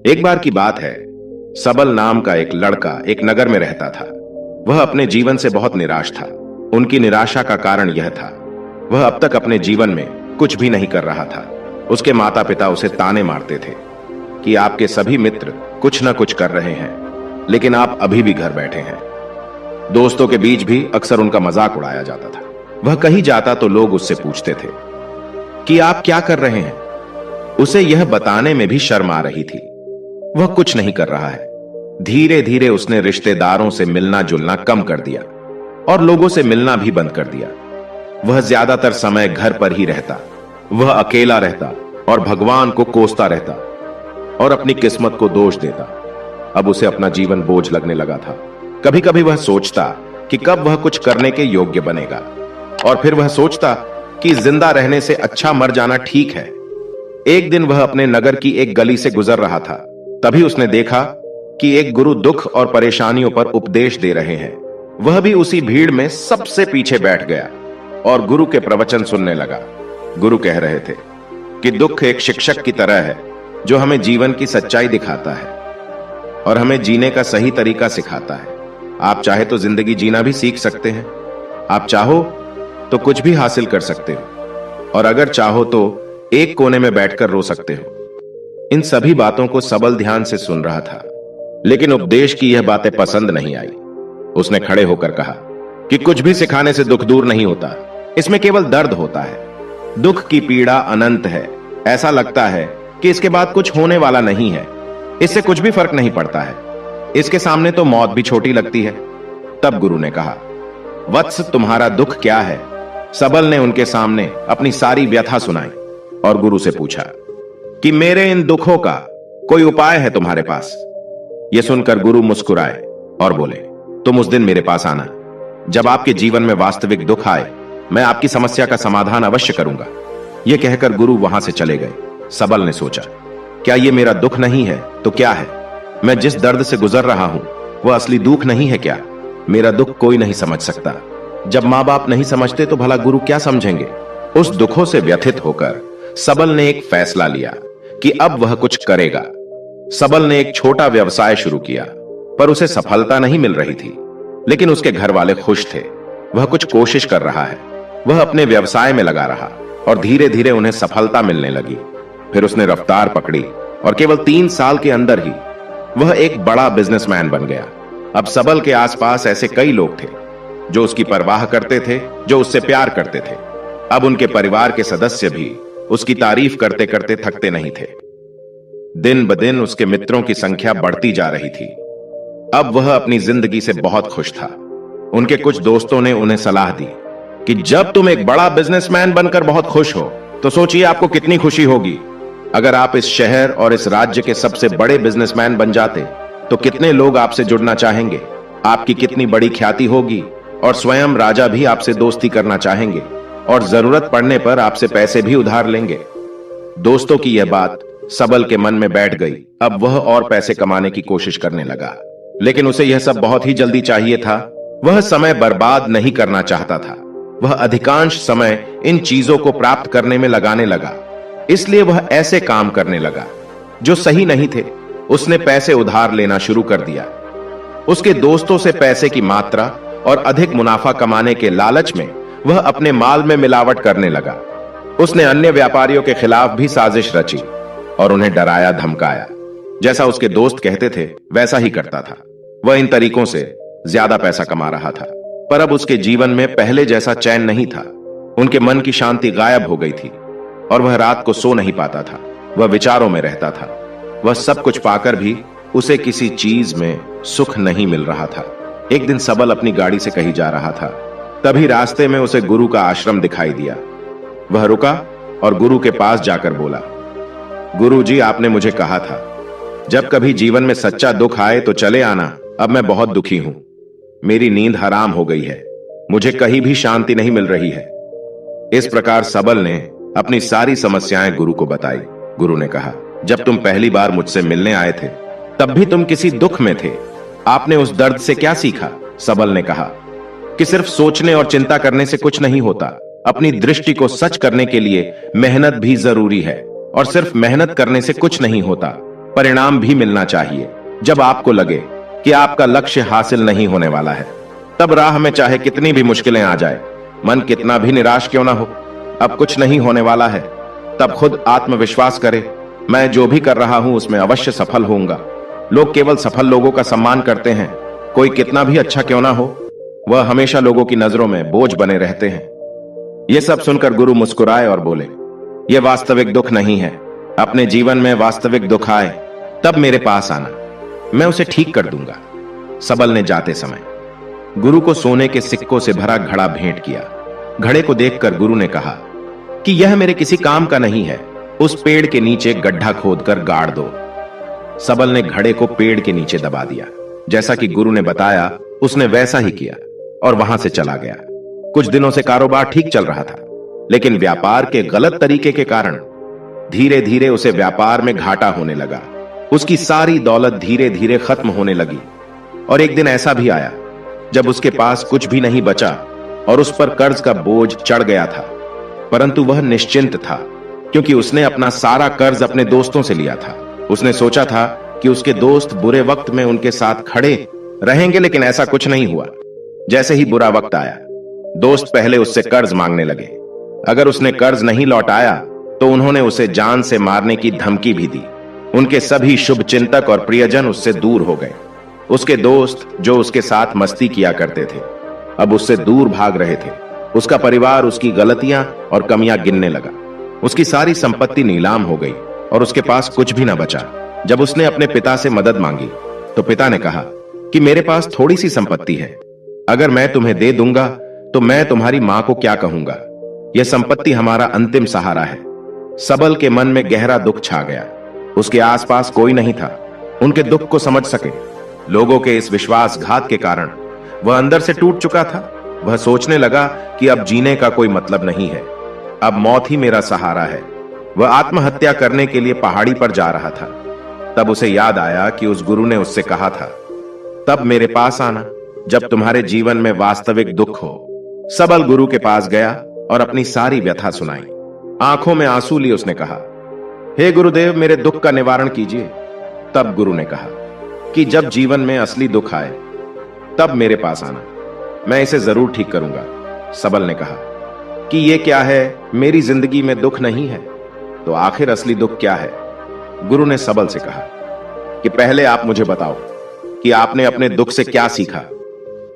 एक बार की बात है। सबल नाम का एक लड़का एक नगर में रहता था। वह अपने जीवन से बहुत निराश था। उनकी निराशा का कारण यह था, वह अब तक अपने जीवन में कुछ भी नहीं कर रहा था। उसके माता पिता उसे ताने मारते थे कि आपके सभी मित्र कुछ न कुछ कर रहे हैं, लेकिन आप अभी भी घर बैठे हैं। दोस्तों के बीच भी अक्सर उनका मजाक उड़ाया जाता था। वह कहीं जाता तो लोग उससे पूछते थे कि आप क्या कर रहे हैं। उसे यह बताने में भी शर्म आ रही थी। वह कुछ नहीं कर रहा है। धीरे धीरे उसने रिश्तेदारों से मिलना जुलना कम कर दिया और लोगों से मिलना भी बंद कर दिया। वह ज्यादातर समय घर पर ही रहता। वह अकेला रहता और भगवान को कोसता रहता और अपनी किस्मत को दोष देता। अब उसे अपना जीवन बोझ लगने लगा था। कभी कभी वह सोचता कि कब वह कुछ करने के योग्य बनेगा, और फिर वह सोचता कि जिंदा रहने से अच्छा मर जाना ठीक है। एक दिन वह अपने नगर की एक गली से गुजर रहा था। तभी उसने देखा कि एक गुरु दुख और परेशानियों पर उपदेश दे रहे हैं। वह भी उसी भीड़ में सबसे पीछे बैठ गया और गुरु के प्रवचन सुनने लगा। गुरु कह रहे थे कि दुख एक शिक्षक की तरह है जो हमें जीवन की सच्चाई दिखाता है और हमें जीने का सही तरीका सिखाता है। आप चाहे तो जिंदगी जीना भी सीख सकते हैं। आप चाहो तो कुछ भी हासिल कर सकते हो, और अगर चाहो तो एक कोने में बैठकर रो सकते हो। इन सभी बातों को सबल ध्यान से सुन रहा था, लेकिन उपदेश की यह बातें पसंद नहीं आई। उसने खड़े होकर कहा कि कुछ भी सिखाने से दुख दूर नहीं होता, इसमें केवल दर्द होता है। दुख की पीड़ा अनंत है। ऐसा लगता है कि इसके बाद कुछ होने वाला नहीं है। इससे कुछ भी फर्क नहीं पड़ता है। इसके सामने तो मौत भी छोटी लगती है। तब गुरु ने कहा, वत्स, तुम्हारा दुख क्या है? सबल ने उनके सामने अपनी सारी व्यथा सुनाई और गुरु से पूछा कि मेरे इन दुखों का कोई उपाय है तुम्हारे पास? यह सुनकर गुरु मुस्कुराए और बोले, तुम उस दिन मेरे पास आना जब आपके जीवन में वास्तविक दुख आए। मैं आपकी समस्या का समाधान अवश्य करूंगा। यह कहकर गुरु वहां से चले गए। सबल ने सोचा, क्या यह मेरा दुख नहीं है तो क्या है? मैं जिस दर्द से गुजर रहा हूं वह असली दुख नहीं है क्या? मेरा दुख कोई नहीं समझ सकता। जब मां बाप नहीं समझते तो भला गुरु क्या समझेंगे? उस दुखों से व्यथित होकर सबल ने एक फैसला लिया कि अब वह कुछ करेगा। सबल ने एक छोटा व्यवसाय शुरू किया, पर उसे सफलता नहीं मिल रही थी। लेकिन उसके घर वाले खुश थे। वह कुछ कोशिश कर रहा है। वह अपने व्यवसाय में लगा रहा और धीरे धीरे उन्हें सफलता मिलने लगी। फिर उसने रफ्तार पकड़ी और केवल 3 साल के अंदर ही वह एक बड़ा बिजनेसमैन बन गया। अब सबल के आसपास ऐसे कई लोग थे जो उसकी परवाह करते थे, जो उससे प्यार करते थे। अब उनके परिवार के सदस्य भी उसकी तारीफ करते करते थकते नहीं थे। दिन ब दिन उसके मित्रों की संख्या बढ़ती जा रही थी। अब वह अपनी जिंदगी से बहुत खुश था। उनके कुछ दोस्तों ने उन्हें सलाह दी कि जब तुम एक बड़ा बिजनेसमैन बनकर बहुत खुश हो तो सोचिए आपको कितनी खुशी होगी अगर आप इस शहर और इस राज्य के सबसे बड़े बिजनेसमैन बन जाते तो कितने लोग आपसे जुड़ना चाहेंगे। आपकी कितनी बड़ी ख्याति होगी और स्वयं राजा भी आपसे दोस्ती करना चाहेंगे और जरूरत पड़ने पर आपसे पैसे भी उधार लेंगे। दोस्तों की यह बात सबल के मन में बैठ गई। अब वह और पैसे कमाने की कोशिश करने लगा, लेकिन उसे यह सब बहुत ही जल्दी चाहिए था। वह समय बर्बाद नहीं करना चाहता था। वह अधिकांश समय इन चीजों को प्राप्त करने में लगाने लगा। इसलिए वह ऐसे काम करने लगा जो सही नहीं थे। उसने पैसे उधार लेना शुरू कर दिया। उसके दोस्तों से पैसे की मात्रा और अधिक मुनाफा कमाने के लालच में वह अपने माल में मिलावट करने लगा। उसने अन्य व्यापारियों के खिलाफ भी साजिश रची और उन्हें डराया धमकाया। जैसा उसके दोस्त कहते थे वैसा ही करता था। वह इन तरीकों से ज्यादा पैसा कमा रहा था, पर अब उसके जीवन में पहले जैसा चैन नहीं था। उनके मन की शांति गायब हो गई थी और वह रात को सो नहीं पाता था। वह विचारों में रहता था। वह सब कुछ पाकर भी उसे किसी चीज में सुख नहीं मिल रहा था। एक दिन सबल अपनी गाड़ी से कहीं जा रहा था। तभी रास्ते में उसे गुरु का आश्रम दिखाई दिया। वह रुका और गुरु के पास जाकर बोला, गुरु जी, आपने मुझे कहा था जब कभी जीवन में सच्चा दुख आए तो चले आना। अब मैं बहुत दुखी हूं। मेरी नींद हराम हो गई है। मुझे कहीं भी शांति नहीं मिल रही है। इस प्रकार सबल ने अपनी सारी समस्याएं गुरु को बताई। गुरु ने कहा, जब तुम पहली बार मुझसे मिलने आए थे तब भी तुम किसी दुख में थे। आपने उस दर्द से क्या सीखा? सबल ने कहा कि सिर्फ सोचने और चिंता करने से कुछ नहीं होता। अपनी दृष्टि को सच करने के लिए मेहनत भी जरूरी है, और सिर्फ मेहनत करने से कुछ नहीं होता, परिणाम भी मिलना चाहिए। जब आपको लगे कि आपका लक्ष्य हासिल नहीं होने वाला है, तब राह में चाहे कितनी भी मुश्किलें आ जाए, मन कितना भी निराश क्यों ना हो, अब कुछ नहीं होने वाला है, तब खुद आत्मविश्वास करे, मैं जो भी कर रहा हूं उसमें अवश्य सफल होऊंगा। लोग केवल सफल लोगों का सम्मान करते हैं। कोई कितना भी अच्छा क्यों ना हो, वह हमेशा लोगों की नजरों में बोझ बने रहते हैं। यह सब सुनकर गुरु मुस्कुराए और बोले, यह वास्तविक दुख नहीं है। अपने जीवन में वास्तविक दुख आए तब मेरे पास आना, मैं उसे ठीक कर दूंगा। सबल ने जाते समय गुरु को सोने के सिक्कों से भरा घड़ा भेंट किया। घड़े को देखकर गुरु ने कहा कि यह मेरे किसी काम का नहीं है, उस पेड़ के नीचे गड्ढा खोदकर गाड़ दो। सबल ने घड़े को पेड़ के नीचे दबा दिया। जैसा कि गुरु ने बताया उसने वैसा ही किया और वहां से चला गया। कुछ दिनों से कारोबार ठीक चल रहा था, लेकिन व्यापार के गलत तरीके के कारण धीरे धीरे उसे व्यापार में घाटा होने लगा। उसकी सारी दौलत धीरे धीरे खत्म होने लगी और एक दिन ऐसा भी आया जब उसके पास कुछ भी नहीं बचा और उस पर कर्ज का बोझ चढ़ गया था। परंतु वह निश्चिंत था, क्योंकि उसने अपना सारा कर्ज अपने दोस्तों से लिया था। उसने सोचा था कि उसके दोस्त बुरे वक्त में उनके साथ खड़े रहेंगे, लेकिन ऐसा कुछ नहीं हुआ। जैसे ही बुरा वक्त आया, दोस्त पहले उससे कर्ज मांगने लगे। अगर उसने कर्ज नहीं लौटाया तो उन्होंने उसे जान से मारने की धमकी भी दी। उनके सभी शुभ चिंतक और प्रियजन उससे दूर हो गए। उसके दोस्त जो उसके साथ मस्ती किया करते थे, अब उससे दूर भाग रहे थे। उसका परिवार उसकी गलतियां और कमियां गिनने लगा। उसकी सारी संपत्ति नीलाम हो गई और उसके पास कुछ भी न बचा। जब उसने अपने पिता से मदद मांगी तो पिता ने कहा कि मेरे पास थोड़ी सी संपत्ति है, अगर मैं तुम्हें दे दूंगा तो मैं तुम्हारी मां को क्या कहूंगा। यह संपत्ति हमारा अंतिम सहारा है। सबल के मन में गहरा दुख छा गया। उसके आसपास कोई नहीं था उनके दुख को समझ सके। लोगों के इस विश्वासघात के कारण वह अंदर से टूट चुका था। वह सोचने लगा कि अब जीने का कोई मतलब नहीं है, अब मौत ही मेरा सहारा है। वह आत्महत्या करने के लिए पहाड़ी पर जा रहा था। तब उसे याद आया कि उस गुरु ने उससे कहा था, तब मेरे पास आना जब तुम्हारे जीवन में वास्तविक दुख हो। सबल गुरु के पास गया और अपनी सारी व्यथा सुनाई। आंखों में आंसू लिए उसने कहा, हे गुरुदेव, मेरे दुख का निवारण कीजिए। तब गुरु ने कहा कि जब जीवन में असली दुख आए तब मेरे पास आना, मैं इसे जरूर ठीक करूंगा। सबल ने कहा कि यह क्या है, मेरी जिंदगी में दुख नहीं है, तो आखिर असली दुख क्या है? गुरु ने सबल से कहा कि पहले आप मुझे बताओ कि आपने अपने दुख से क्या सीखा।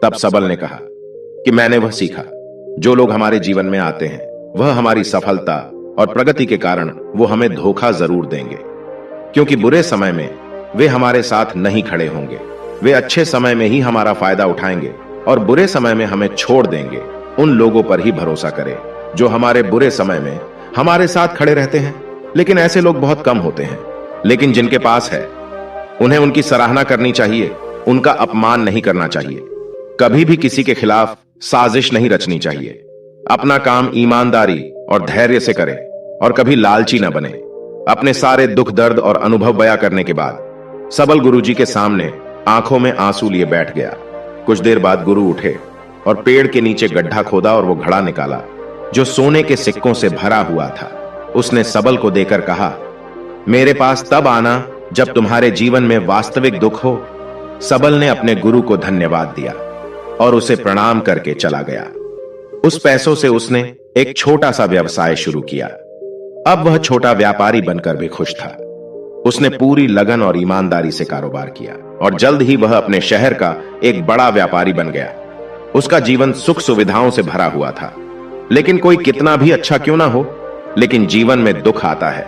तब सबल ने कहा कि मैंने वह सीखा, जो लोग हमारे जीवन में आते हैं वह हमारी सफलता और प्रगति के कारण वो हमें धोखा जरूर देंगे, क्योंकि बुरे समय में वे हमारे साथ नहीं खड़े होंगे। वे अच्छे समय में ही हमारा फायदा उठाएंगे और बुरे समय में हमें छोड़ देंगे। उन लोगों पर ही भरोसा करें जो हमारे बुरे समय में हमारे साथ खड़े रहते हैं। लेकिन ऐसे लोग बहुत कम होते हैं, लेकिन जिनके पास है उन्हें उनकी सराहना करनी चाहिए, उनका अपमान नहीं करना चाहिए। कभी भी किसी के खिलाफ साजिश नहीं रचनी चाहिए। अपना काम ईमानदारी और धैर्य से करें और कभी लालची न बने। अपने सारे दुख दर्द और अनुभव बयां करने के बाद सबल गुरुजी के सामने आंखों में आंसू लिए बैठ गया। कुछ देर बाद गुरु उठे और पेड़ के नीचे गड्ढा खोदा और वो घड़ा निकाला जो सोने के सिक्कों से भरा हुआ था। उसने सबल को देकर कहा, मेरे पास तब आना जब तुम्हारे जीवन में वास्तविक दुख हो। सबल ने अपने गुरु को धन्यवाद दिया और उसे प्रणाम करके चला गया। उस पैसों से उसने एक छोटा सा व्यवसाय शुरू किया। अब वह छोटा व्यापारी बनकर भी खुश था। उसने पूरी लगन और ईमानदारी से कारोबार किया और जल्द ही वह अपने शहर का एक बड़ा व्यापारी बन गया। उसका जीवन सुख सुविधाओं से भरा हुआ था। लेकिन कोई कितना भी अच्छा क्यों ना हो, लेकिन जीवन में दुख आता है।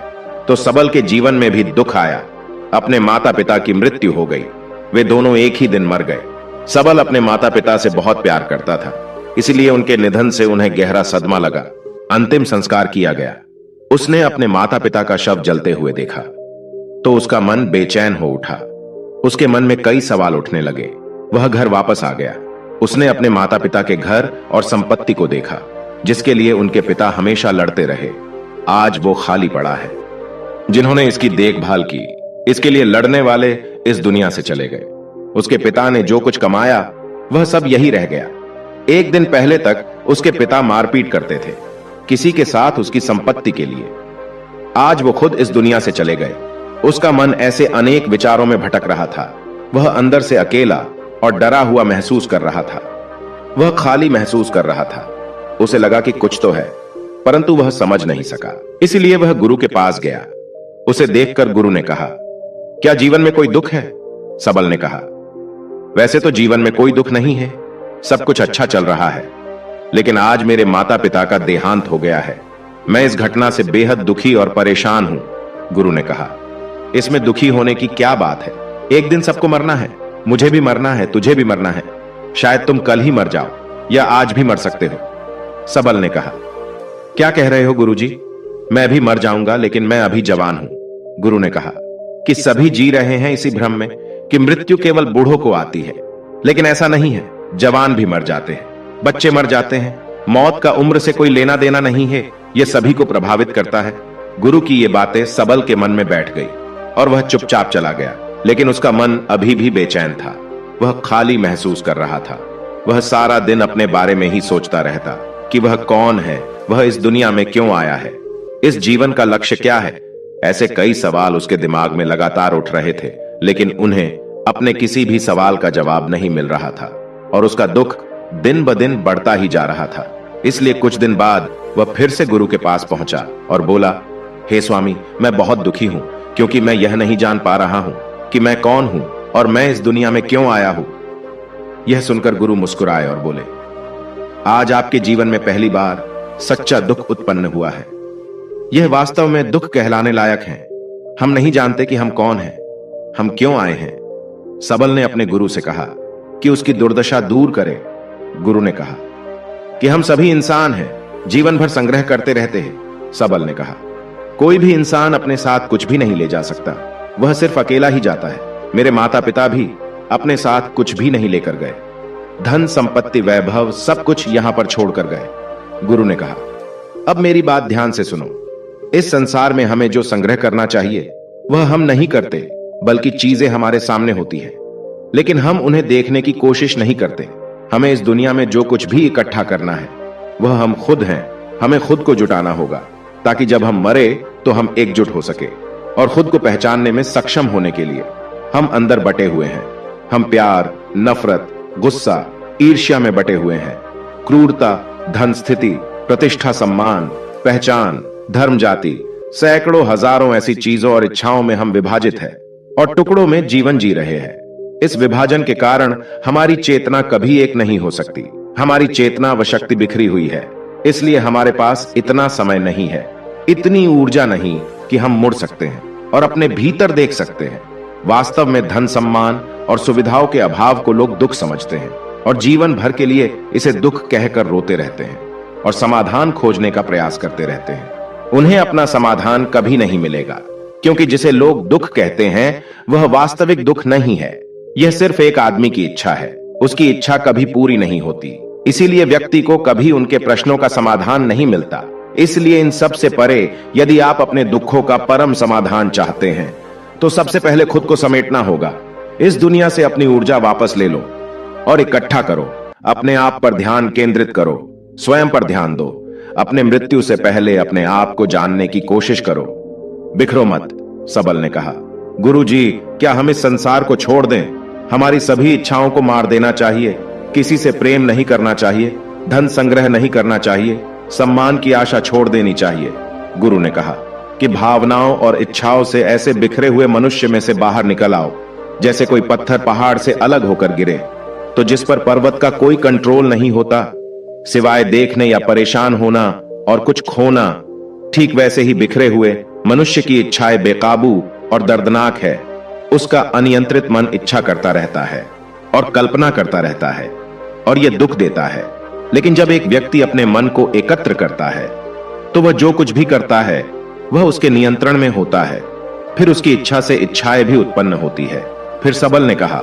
तो सबल के जीवन में भी दुख आया। अपने माता पिता की मृत्यु हो गई। वे दोनों एक ही दिन मर गए। सबल अपने माता पिता से बहुत प्यार करता था, इसलिए उनके निधन से उन्हें गहरा सदमा लगा। अंतिम संस्कार किया गया। उसने अपने माता पिता का शव जलते हुए देखा तो उसका मन बेचैन हो उठा। उसके मन में कई सवाल उठने लगे। वह घर वापस आ गया। उसने अपने माता पिता के घर और संपत्ति को देखा, जिसके लिए उनके पिता हमेशा लड़ते रहे। आज वो खाली पड़ा है। जिन्होंने इसकी देखभाल की, इसके लिए लड़ने वाले इस दुनिया से चले गए। उसके पिता ने जो कुछ कमाया वह सब यही रह गया। एक दिन पहले तक उसके पिता मारपीट करते थे किसी के साथ उसकी संपत्ति के लिए। आज वो खुद इस दुनिया से चले गए। उसका मन ऐसे अनेक विचारों में भटक रहा था। वह अंदर से अकेला और डरा हुआ महसूस कर रहा था। वह खाली महसूस कर रहा था। उसे लगा कि कुछ तो है, परंतु वह समझ नहीं सका। इसलिए वह गुरु के पास गया। उसे देखकर गुरु ने कहा, क्या जीवन में कोई दुख है? सबल ने कहा, वैसे तो जीवन में कोई दुख नहीं है, सब कुछ अच्छा चल रहा है, लेकिन आज मेरे माता पिता का देहांत हो गया है। मैं इस घटना से बेहद दुखी और परेशान हूं। गुरु ने कहा, इसमें दुखी होने की क्या बात है? एक दिन सबको मरना है, मुझे भी मरना है, तुझे भी मरना है। शायद तुम कल ही मर जाओ या आज भी मर सकते हो। सबल ने कहा, क्या कह रहे हो गुरुजी? मैं भी मर जाऊंगा, लेकिन मैं अभी जवान हूं। गुरु ने कहा कि सभी जी रहे हैं इसी भ्रम में कि मृत्यु केवल बूढ़ों को आती है, लेकिन ऐसा नहीं है। जवान भी मर जाते हैं, बच्चे मर जाते हैं। मौत का उम्र से कोई लेना देना नहीं है, यह सभी को प्रभावित करता है। गुरु की ये बातें सबल के मन में बैठ गई और वह चुपचाप चला गया। लेकिन उसका मन अभी भी बेचैन था। वह खाली महसूस कर रहा था। वह सारा दिन अपने बारे में ही सोचता रहता कि वह कौन है, वह इस दुनिया में क्यों आया है, इस जीवन का लक्ष्य क्या है। ऐसे कई सवाल उसके दिमाग में लगातार उठ रहे थे, लेकिन उन्हें अपने किसी भी सवाल का जवाब नहीं मिल रहा था और उसका दुख दिन ब दिन बढ़ता ही जा रहा था। इसलिए कुछ दिन बाद वह फिर से गुरु के पास पहुंचा और बोला, हे स्वामी, मैं बहुत दुखी हूं, क्योंकि मैं यह नहीं जान पा रहा हूं कि मैं कौन हूं और मैं इस दुनिया में क्यों आया हूं। यह सुनकर गुरु मुस्कुराए और बोले, आज आपके जीवन में पहली बार सच्चा दुख उत्पन्न हुआ है। यह वास्तव में दुख कहलाने लायक है। हम नहीं जानते कि हम कौन हैं, हम क्यों आए हैं। सबल ने अपने गुरु से कहा कि उसकी दुर्दशा दूर करे। गुरु ने कहा कि हम सभी इंसान हैं, जीवन भर संग्रह करते रहते हैं। सबल ने कहा, कोई भी इंसान अपने साथ कुछ भी नहीं ले जा सकता, वह सिर्फ अकेला ही जाता है। मेरे माता पिता भी अपने साथ कुछ भी नहीं लेकर गए। धन संपत्ति वैभव सब कुछ यहां पर छोड़कर गए। गुरु ने कहा, अब मेरी बात ध्यान से सुनो। इस संसार में हमें जो संग्रह करना चाहिए वह हम नहीं करते, बल्कि चीजें हमारे सामने होती हैं, लेकिन हम उन्हें देखने की कोशिश नहीं करते। हमें इस दुनिया में जो कुछ भी इकट्ठा करना है वह हम खुद हैं। हमें खुद को जुटाना होगा, ताकि जब हम मरे तो हम एकजुट हो सके और खुद को पहचानने में सक्षम होने के लिए। हम अंदर बटे हुए हैं। हम प्यार, नफरत, गुस्सा, ईर्ष्या में बटे हुए हैं। क्रूरता, धन, स्थिति, प्रतिष्ठा, सम्मान, पहचान, धर्म, जाति, सैकड़ों हजारों ऐसी चीजों और इच्छाओं में हम विभाजित हैं और टुकड़ों में जीवन जी रहे हैं। इस विभाजन के कारण हमारी चेतना कभी एक नहीं हो सकती। हमारी चेतना व शक्ति बिखरी हुई है, इसलिए हमारे पास इतना समय नहीं है, इतनी ऊर्जा नहीं कि हम मुड़ सकते हैं और अपने भीतर देख सकते हैं। वास्तव में धन, सम्मान और सुविधाओं के अभाव को लोग दुख समझते हैं और जीवन भर के लिए इसे दुख कहकर रोते रहते हैं और समाधान खोजने का प्रयास करते रहते हैं। उन्हें अपना समाधान कभी नहीं मिलेगा, क्योंकि जिसे लोग दुख कहते हैं वह वास्तविक दुख नहीं है। यह सिर्फ एक आदमी की इच्छा है। उसकी इच्छा कभी पूरी नहीं होती, इसीलिए व्यक्ति को कभी उनके प्रश्नों का समाधान नहीं मिलता। इसलिए इन सब से परे यदि आप अपने दुखों का परम समाधान चाहते हैं तो सबसे पहले खुद को समेटना होगा। इस दुनिया से अपनी ऊर्जा वापस ले लो और इकट्ठा करो। अपने आप पर ध्यान केंद्रित करो, स्वयं पर ध्यान दो। अपने मृत्यु से पहले अपने आप को जानने की कोशिश करो। बिखरो मत, सबल ने कहा। गुरुजी, क्या हम इस संसार को छोड़ दें? हमारी सभी इच्छाओं को मार देना चाहिए। किसी से प्रेम नहीं करना चाहिए, धन संग्रह नहीं करना चाहिए, सम्मान की आशा छोड़ देनी चाहिए। गुरु ने कहा कि भावनाओं और इच्छाओं से ऐसे बिखरे हुए मनुष्य में से बाहर निकल आओ, जैसे कोई पत्थर पहाड़ से अलग होकर गिरे तो जिस पर पर्वत का कोई कंट्रोल नहीं होता सिवाय देखने या परेशान होना और कुछ खोना। ठीक वैसे ही बिखरे हुए मनुष्य की इच्छाएं बेकाबू और दर्दनाक है। उसका अनियंत्रित मन इच्छा करता रहता है और कल्पना करता रहता है और यह दुख देता है। लेकिन जब एक व्यक्ति अपने मन को एकत्र करता है तो वह जो कुछ भी करता है वह उसके नियंत्रण में होता है। फिर उसकी इच्छा से इच्छाएं भी उत्पन्न होती है। फिर सबल ने कहा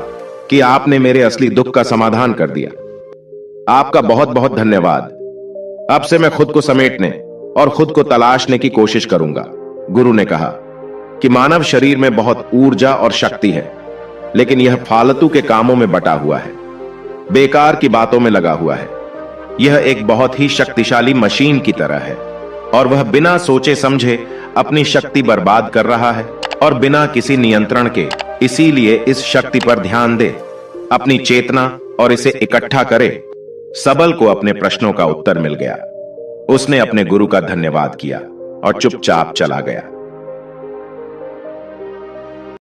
कि आपने मेरे असली दुख का समाधान कर दिया। आपका बहुत बहुत धन्यवाद। अब से मैं खुद को समेटने और खुद को तलाशने की कोशिश करूंगा। गुरु ने कहा कि मानव शरीर में बहुत ऊर्जा और शक्ति है, लेकिन यह फालतू के कामों में बटा हुआ है, बेकार की बातों में लगा हुआ है। यह एक बहुत ही शक्तिशाली मशीन की तरह है और वह बिना सोचे समझे अपनी शक्ति बर्बाद कर रहा है और बिना किसी नियंत्रण के। इसीलिए इस शक्ति पर ध्यान दे, अपनी चेतना और इसे इकट्ठा करे। सबल को अपने प्रश्नों का उत्तर मिल गया। उसने अपने गुरु का धन्यवाद किया और चुपचाप चला गया।